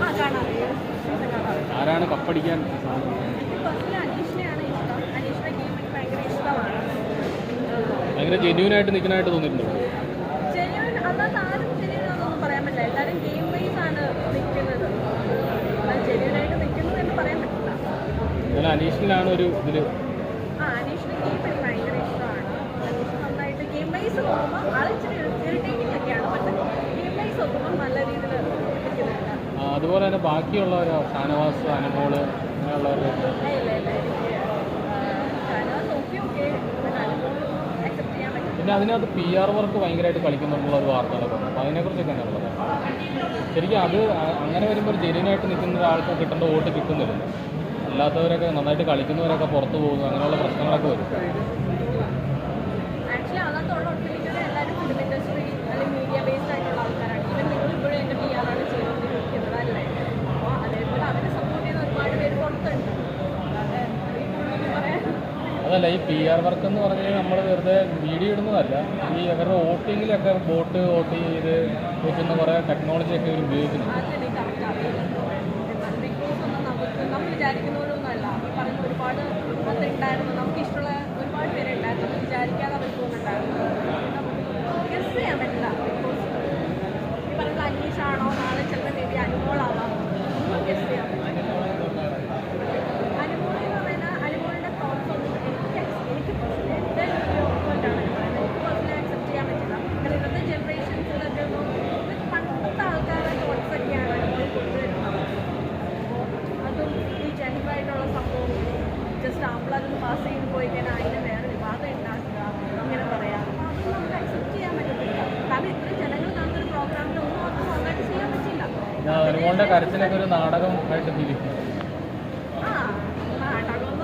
ആ കാണാറില്ല. സീസൺ കാണാറില്ല. ആരാണ് കപ്പടിക്കാൻ? എനിക്ക് പേഴ്സണലി അനീഷിനെയാണ് ഇഷ്ടം. അനീഷിൻ്റെ ഗെയിം എനിക്ക് ഭയങ്കര ഇഷ്ടമാണ്. ഭയങ്കര ജെന്യൂനായിട്ട് നിൽക്കാനായിട്ട് തോന്നിയിട്ടുണ്ടോ? ജെന്യൂൻ അല്ലാത്ത ആരും ജെന്യൂനാണെന്നൊന്നും പറയാൻ പറ്റില്ല. എല്ലാവരും ഗെയിം വൈസ് ആണ് നിൽക്കുന്നത്. അത് ജെന്യൂനായിട്ട് നിൽക്കുന്നു എന്ന് പറയാൻ പറ്റില്ല. എന്നാൽ അനീഷിലാണ് ഒരു ഇതിൽ അനീഷിൻ്റെ ഗെയിം എനിക്ക് ഭയങ്കര ഇഷ്ടമാണ്. അനീഷ് നന്നായിട്ട് ഗെയിം വൈസ് നോക്കുമ്പോൾ ആൾ ഇച്ചിരി ഇറിറ്റേറ്റിംഗ് ഒക്കെയാണ്. പക്ഷേ ഗെയിം വൈസ് നോക്കുമ്പോൾ നല്ല രീതിയിൽ നിൽക്കുന്നുണ്ട്. അതുപോലെ തന്നെ ബാക്കിയുള്ളവരോ ഷാനവാസ്, അനുമോള് അങ്ങനെയുള്ളവർ? ഇല്ല എനിക്ക് ഷാനവാസ് ഓക്കെ അക്സെപ്റ്റ് ചെയ്യാൻ പറ്റും. പിന്നെ അതിനകത്ത് PR വർക്ക് ഭയങ്കരമായിട്ട് കളിക്കുന്നുള്ള ഒരു വാർത്തകളൊക്കെ ഉണ്ട്. അപ്പോൾ അതിനെക്കുറിച്ചൊക്കെ എന്താണ് പറയുക? ശരിക്കും അത് അങ്ങനെ വരുമ്പോൾ ജെന്യൂനായിട്ട് നിൽക്കുന്ന ഒരാൾക്ക് കിട്ടേണ്ട വോട്ട് കിട്ടുന്നില്ല. അല്ലാത്തവരൊക്കെ നന്നായിട്ട് കളിക്കുന്നവരൊക്കെ പുറത്തു പോകുന്നു, അങ്ങനെയുള്ള പ്രശ്നങ്ങളൊക്കെ വരും. ആക്ച്വലി അതിനകത്തുള്ള ഒട്ടുമിക്കത് എല്ലാവരും ഫിലിം ഇൻഡസ്ട്രി അല്ലെങ്കിൽ മീഡിയ ബേസ്ഡ് ആയിട്ടുള്ള ആൾക്കാരാണ്. ഇവൻ നിങ്ങൾ ഇപ്പോഴും എൻ്റെ PR ആണ് ചെയ്തുകൊണ്ടിരിക്കുന്നത് അല്ലേ? അപ്പോൾ അതേപോലെ അവരെ സപ്പോർട്ട് ചെയ്യുന്ന ഒരുപാട് പേര് പുറത്തുണ്ട്. അല്ലാതെ അറിയിക്കൊള്ളൊന്നും പറയാൻ. അതല്ല, ഈ PR വർക്ക് എന്ന് പറഞ്ഞാൽ നമ്മൾ വെറുതെ വീഡിയോ ഇടുന്നതല്ല. ഈ അവരുടെ വോട്ടിങ്ങിലൊക്കെ വോട്ട് ചെയ്ത് വെക്കുന്ന കുറേ ടെക്നോളജിയൊക്കെ ഇവർ ഉപയോഗിക്കുന്നു. അതിന് കറക്റ്റ് അറിയില്ല. എന്നാൽ ബിഗ് ബോസ് ഒന്നും നമ്മൾ വിചാരിക്കുന്ന പോലെ ഒന്നുമല്ല. ഈ പറയുന്ന ഒരുപാട് അതുണ്ടായിരുന്നു. നമുക്ക് ഇഷ്ടമുള്ള ഒരുപാട് പേരുണ്ടായിരുന്നു. നമ്മൾ വിചാരിക്കാതെ അവർ പോകുന്നുണ്ടായിരുന്നു. നമുക്ക് ഗസ് ചെയ്യാൻ പറ്റില്ല. ബിഗ് ബോസ് ഈ പറയുന്ന അനീഷാണോ, നാളെ ചിലപ്പോൾ മേ ബി അനുമോളാവാം. നമുക്ക് ഗസ് ചെയ്യാൻ പറ്റില്ല. അനുമോൾ എന്ന് പറഞ്ഞാൽ അനുമോളുടെ തോട്ട്സ് ഒന്നും എനിക്ക് പേഴ്സണലി എൻ്റെ ഒരു പോയിന്റാണ് എനിക്ക് പേഴ്സണലി അക്സെപ്റ്റ് ചെയ്യാൻ പറ്റില്ല. കാരണം ഇന്നത്തെ ജനറേഷൻസിലൊക്കെ ഒന്നും പണ്ടത്തെ ആൾക്കാരുടെ തോട്ട്സ് ഒക്കെയാണ് അനുമോൾ കൊണ്ടുവരുന്നത്. അപ്പോൾ അതും ഈ ജെൻഡറായിട്ടുള്ള സംഭവം ജസ്റ്റ് ആമ്പിളാതൊന്ന് പാസ് ചെയ്ത് പോയി കഴിഞ്ഞാൽ അതിന് വേറെ വിവാദം ഉണ്ടാക്കുക, ഇങ്ങനെ പറയാം. അപ്പോൾ അതൊന്നും നമുക്ക് അക്സെപ്റ്റ് ചെയ്യാൻ പറ്റത്തില്ല. കാരണം ഇത്രയും ജനങ്ങൾ കാണുന്നൊരു പ്രോഗ്രാമിൽ ഒന്നും അത് നന്നായിട്ട് ചെയ്യാൻ പറ്റില്ല. അനുമോളുടെ കരച്ചിലൊക്കെ ഒരു നാടകം ആയിട്ട് ഫീൽ ചെയ്യും. നാടകം